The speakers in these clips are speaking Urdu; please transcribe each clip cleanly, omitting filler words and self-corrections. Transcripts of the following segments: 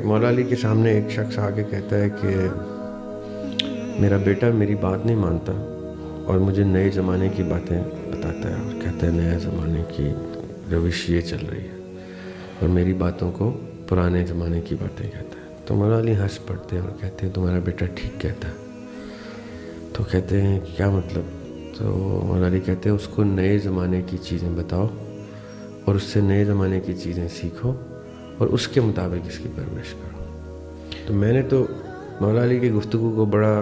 مولا علی کے سامنے ایک شخص آ کے کہتا ہے کہ میرا بیٹا میری بات نہیں مانتا اور مجھے نئے زمانے کی باتیں بتاتا ہے اور کہتا ہے نئے زمانے کی روش یہ چل رہی ہے اور میری باتوں کو پرانے زمانے کی باتیں کہتا ہے۔ تو مولا علی ہنس پڑتے ہیں اور کہتے ہیں تمہارا بیٹا ٹھیک کہتا ہے۔ تو کہتے ہیں کیا مطلب؟ تو مولا علی کہتے ہیں اس کو نئے زمانے کی چیزیں بتاؤ اور اس سے نئے زمانے کی چیزیں سیکھو اور اس کے مطابق اس کی پرورش کرو۔ تو میں نے تو مولا علی کی گفتگو کو بڑا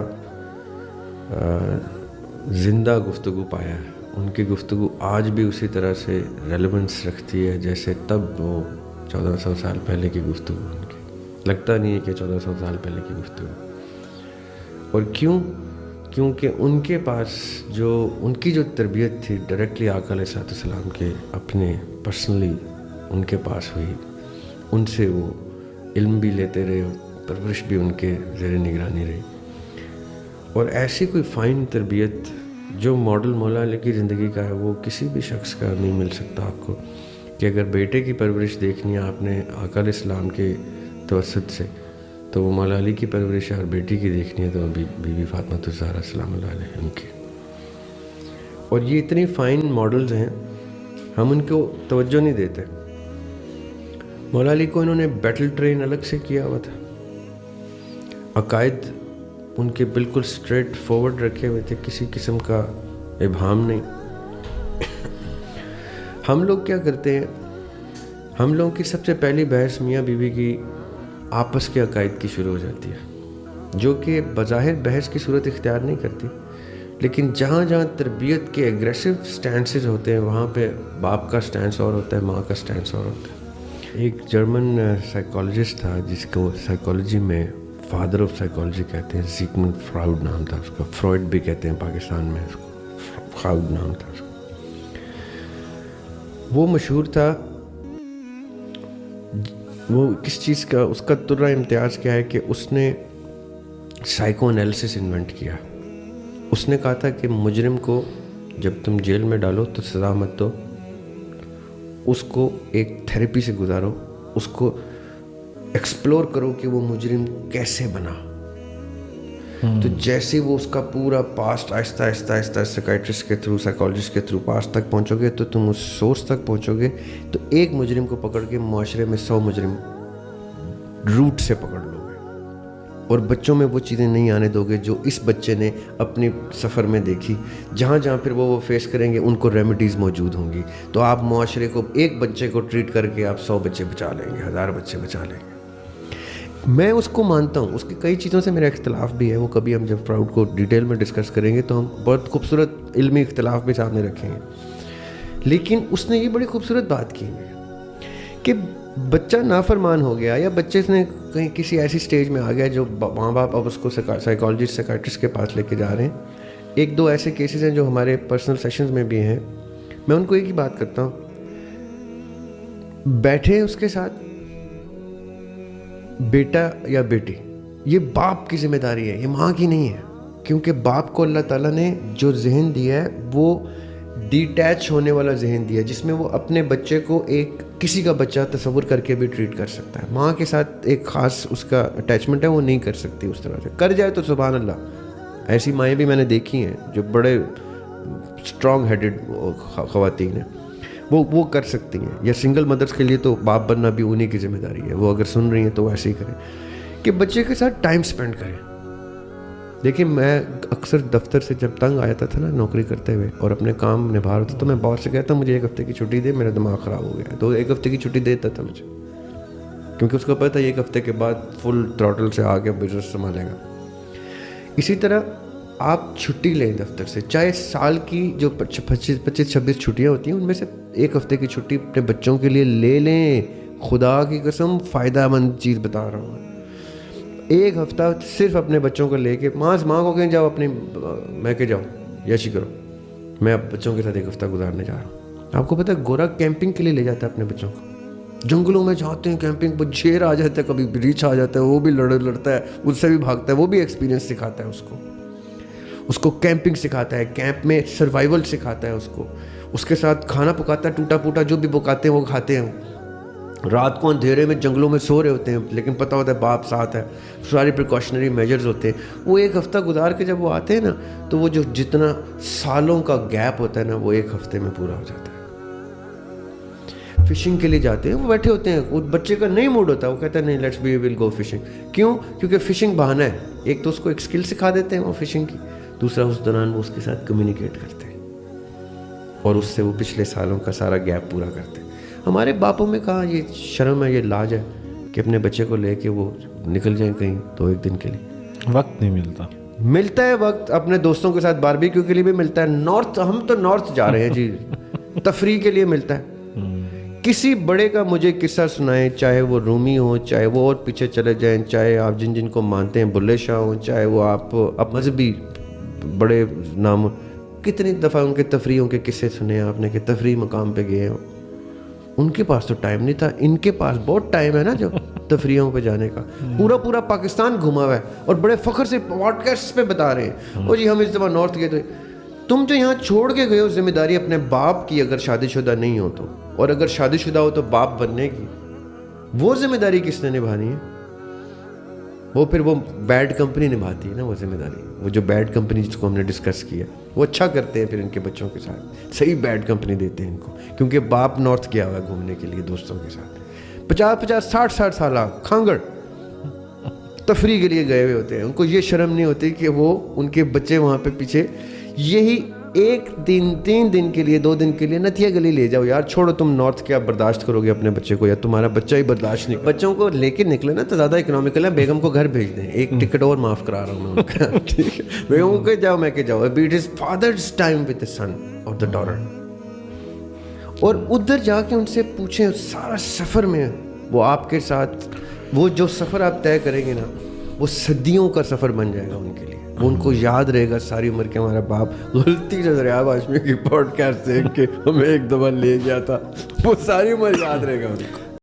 زندہ گفتگو پایا ہے۔ ان کی گفتگو آج بھی اسی طرح سے ریلیونس رکھتی ہے جیسے تب وہ 1400 سال پہلے کی گفتگو ان کی۔ لگتا نہیں ہے کہ 1400 سال پہلے کی گفتگو۔ اور کیونکہ ان کے پاس ان کی جو تربیت تھی ڈائریکٹلی آقا علیہ السلام کے اپنے پرسنلی ان کے پاس ہوئی، ان سے وہ علم بھی لیتے رہے اور پرورش بھی ان کے زیر نگرانی رہی۔ اور ایسی کوئی فائن تربیت جو ماڈل مولا علی کی زندگی کا ہے وہ کسی بھی شخص کا نہیں مل سکتا آپ کو، کہ اگر بیٹے کی پرورش دیکھنی ہے آپ نے آقا علیہ السلام کے توسط سے تو وہ مولا علی کی پرورش ہے، اور بیٹی کی دیکھنی ہے تو بی بی فاطمہ الزہرا سلام اللہ علیہ ان کی۔ اور یہ اتنی فائن ماڈلز ہیں، ہم ان کو توجہ نہیں دیتے۔ مولا علی کو انہوں نے بیٹل ٹرین الگ سے کیا ہوا تھا، عقائد ان کے بالکل سٹریٹ فارورڈ رکھے ہوئے تھے، کسی قسم کا ابہام نہیں۔ ہم لوگ کیا کرتے ہیں، ہم لوگوں کی سب سے پہلی بحث میاں بیوی کی آپس کے عقائد کی شروع ہو جاتی ہے، جو کہ بظاہر بحث کی صورت اختیار نہیں کرتی، لیکن جہاں جہاں تربیت کے ایگریسو سٹینسز ہوتے ہیں وہاں پہ باپ کا سٹینس اور ہوتا ہے، ماں کا سٹینس اور ہوتا ہے۔ ایک جرمن سائیکالوجسٹ تھا جس کو سائیکالوجی میں فادر آف سائیکالوجی کہتے ہیں، زیگمنڈ فراؤڈ نام تھا اس کا، فرائڈ بھی کہتے ہیں پاکستان میں اس کو، فراؤڈ نام تھا اس کا۔ وہ مشہور تھا، وہ کس چیز کا، اس کا ترہ امتیاز کیا ہے کہ اس نے سائیکو انالیسس انوینٹ کیا۔ اس نے کہا تھا کہ مجرم کو جب تم جیل میں ڈالو تو سزا مت دو، اس کو ایک تھیراپی سے گزارو، اس کو ایکسپلور کرو کہ وہ مجرم کیسے بنا۔ تو جیسے وہ اس کا پورا پاسٹ آہستہ آہستہ سائیکائٹرسٹ کے تھرو، سائیکالوجسٹ کے تھرو پاسٹ تک پہنچو گے تو تم اس سورس تک پہنچو گے، تو ایک مجرم کو پکڑ کے معاشرے میں 100 مجرم روٹ سے پکڑ لو گے، اور بچوں میں وہ چیزیں نہیں آنے دو گے جو اس بچے نے اپنی سفر میں دیکھی۔ جہاں جہاں پھر وہ فیس کریں گے ان کو ریمیڈیز موجود ہوں گی، تو آپ معاشرے کو ایک بچے کو ٹریٹ کر کے آپ 100 بچے بچا لیں گے، 1000 بچے بچا لیں گے۔ میں اس کو مانتا ہوں، اس کی کئی چیزوں سے میرا اختلاف بھی ہے، وہ کبھی ہم جب فراؤڈ کو ڈیٹیل میں ڈسکس کریں گے تو ہم بہت خوبصورت علمی اختلاف بھی سامنے رکھیں گے۔ لیکن اس نے یہ بڑی خوبصورت بات کی ہے کہ بچہ نافرمان ہو گیا یا بچے نے کہیں کسی ایسی سٹیج میں آ گیا جو ماں باپ اب اس کو سائیکالوجسٹ سائیکائٹرسٹ کے پاس لے کے جا رہے ہیں۔ 1-2 ایسے کیسز ہیں جو ہمارے پرسنل سیشنز میں بھی ہیں، میں ان کو ایک ہی بات کرتا ہوں، بیٹھے اس کے ساتھ بیٹا یا بیٹی، یہ باپ کی ذمہ داری ہے، یہ ماں کی نہیں ہے، کیونکہ باپ کو اللہ تعالیٰ نے جو ذہن دیا ہے وہ ڈیٹیچ ہونے والا ذہن دیا ہے، جس میں وہ اپنے بچے کو ایک کسی کا بچہ تصور کر کے بھی ٹریٹ کر سکتا ہے۔ ماں کے ساتھ ایک خاص اس کا اٹیچمنٹ ہے، وہ نہیں کر سکتی اس طرح سے، کر جائے تو سبحان اللہ، ایسی مائیں بھی میں نے دیکھی ہیں جو بڑے اسٹرانگ ہیڈڈ خواتین ہیں، وہ کر سکتی ہیں، یا سنگل مدرس کے لیے تو باپ بننا بھی انہی کی ذمہ داری ہے، وہ اگر سن رہی ہیں تو وہ ایسے ہی کریں کہ بچے کے ساتھ ٹائم سپینڈ کریں۔ دیکھیں میں اکثر دفتر سے جب تنگ آیا تھا نا نوکری کرتے ہوئے اور اپنے کام نبھا رہا تھا تو میں باس سے کہتا مجھے 1 ہفتے کی چھٹی دے، میرا دماغ خراب ہو گیا، تو 1 ہفتے کی چھٹی دیتا تھا مجھے، کیونکہ اس کو پتہ ہے 1 ہفتے کے بعد فل تھروٹل سے آگے بزنس سنبھالے گا۔ اسی طرح آپ چھٹی لیں دفتر سے، چاہے سال کی جو 25-26 چھٹیاں ہوتی ہیں ان میں سے 1 ہفتے کی چھٹی اپنے بچوں کے لیے لے لیں، خدا کی قسم فائدہ مند چیز بتا رہا ہوں۔ 1 ہفتہ صرف اپنے بچوں کو لے کے، ماں کو کہیں جاؤ اپنی میں کہ جاؤ یشی کرو، میں اب بچوں کے ساتھ 1 ہفتہ گزارنے جا رہا ہوں۔ آپ کو پتہ ہے گورا کیمپنگ کے لیے لے جاتا ہے اپنے بچوں کو، جنگلوں میں جاتے ہیں کیمپنگ پر، شیر آ جاتا ہے، کبھی ریچھ آ جاتا ہے، وہ بھی لڑتا ہے، اس سے بھی بھاگتا ہے، وہ بھی ایکسپیرینس سکھاتا ہے اس کو کیمپنگ سکھاتا ہے، کیمپ میں سروائیول سکھاتا ہے اس کو، اس کے ساتھ کھانا پکاتا ہے، ٹوٹا پوٹا جو بھی پکاتے ہیں وہ کھاتے ہیں، رات کو اندھیرے میں جنگلوں میں سو رہے ہوتے ہیں لیکن پتہ ہوتا ہے باپ ساتھ ہے, ساری پریکاشنری میجرز ہوتے ہیں. وہ ایک ہفتہ گزار کے جب وہ آتے ہیں نا تو وہ جو جتنا سالوں کا گیپ ہوتا ہے نا وہ ایک ہفتے میں پورا ہو جاتا ہے. فشنگ کے لیے جاتے ہیں, وہ بیٹھے ہوتے ہیں, وہ بچے کا نہیں موڈ ہوتا, وہ کہتا ہے نہیں let's we will go fishing. کیوں؟ کیونکہ فشنگ بہانہ ہے. ایک تو اس کو ایک اسکل سکھا دیتے ہیں وہ فشنگ کی, دوسرا اس دوران وہ اس کے ساتھ کمیونیکیٹ کرتے ہیں اور اس سے وہ پچھلے سالوں کا سارا گیپ پورا کرتے ہیں. ہمارے باپوں میں کہاں یہ شرم ہے, یہ لاج ہے کہ اپنے بچے کو لے کے وہ نکل جائیں کہیں تو ایک دن کے لیے. وقت نہیں ملتا. ملتا ہے وقت, اپنے دوستوں کے ساتھ باربیکیو کے لیے بھی ملتا ہے. نارتھ, ہم تو نارتھ جا رہے ہیں جی, تفریح کے لیے ملتا ہے. کسی بڑے کا مجھے قصہ سنائیں, چاہے وہ رومی ہو, چاہے وہ اور پیچھے چلے جائیں, چاہے آپ جن کو مانتے ہیں بلے شاہ ہوں, چاہے وہ آپ مذہبی بڑے نام, کتنی دفعہ ان کے تفریحوں کے قصے سنے آپ نے کہ تفریح مقام پہ گئے ہوں. ان کے پاس تو ٹائم نہیں تھا, ان کے پاس بہت ٹائم ہے نا جو تفریحوں پہ جانے کا. پورا پاکستان گھما ہوا ہے اور بڑے فخر سے پوڈ کاسٹ پہ بتا رہے ہیں او جی ہم اس دفعہ نارتھ گئے تھے. تم جو یہاں چھوڑ کے گئے ہو ذمہ داری اپنے باپ کی, اگر شادی شدہ نہیں ہو تو, اور اگر شادی شدہ ہو تو باپ بننے کی, وہ ذمہ داری کس نے نبھانی ہے؟ وہ پھر وہ بیڈ کمپنی نبھاتی ہے نا وہ ذمہ داری. وہ جو بیڈ کمپنی جس کو ہم نے ڈسکس کیا وہ اچھا کرتے ہیں پھر ان کے بچوں کے ساتھ, صحیح بیڈ کمپنی دیتے ہیں ان کو, کیونکہ باپ نارتھ گیا ہوا ہے گھومنے کے لیے دوستوں کے ساتھ, 50 60 سالہ کھانگڑ تفریح کے لیے گئے ہوئے ہوتے ہیں. ان کو یہ شرم نہیں ہوتی کہ وہ ان کے بچے وہاں پہ پیچھے یہی 1 دن 3 دن کے لیے 2 دن کے لیے نتھیا گلی لے جاؤ یار, چھوڑو تم نارتھ کیا برداشت کرو گے اپنے بچے کو, یا تمہارا بچہ ہی برداشت نہیں. بچوں کو لے کے نکلے نا تو زیادہ اکنامیکل ہے, بیگم کو گھر بھیج دیں, ایک ٹکٹ اور معاف کرا رہا ہوں میں ان کا, ٹھیک ہے, بیگم کو کہ جاؤ میں کہ جاؤ, it is father's time with the son اور دا ڈاٹر. اور ادھر جا کے ان سے پوچھیں سارا سفر میں وہ آپ کے ساتھ, وہ جو سفر آپ طے کریں گے نا وہ صدیوں کا سفر بن جائے گا ان کے لیے. وہ ان کو یاد رہے گا ساری عمر کے ہمارا باپ غلطی سے دریاب ہاشمی کی پوڈ کاسٹ دیکھ کے ہمیں ایک دفعہ لے گیا تھا, وہ ساری عمر یاد رہے گا ان کو.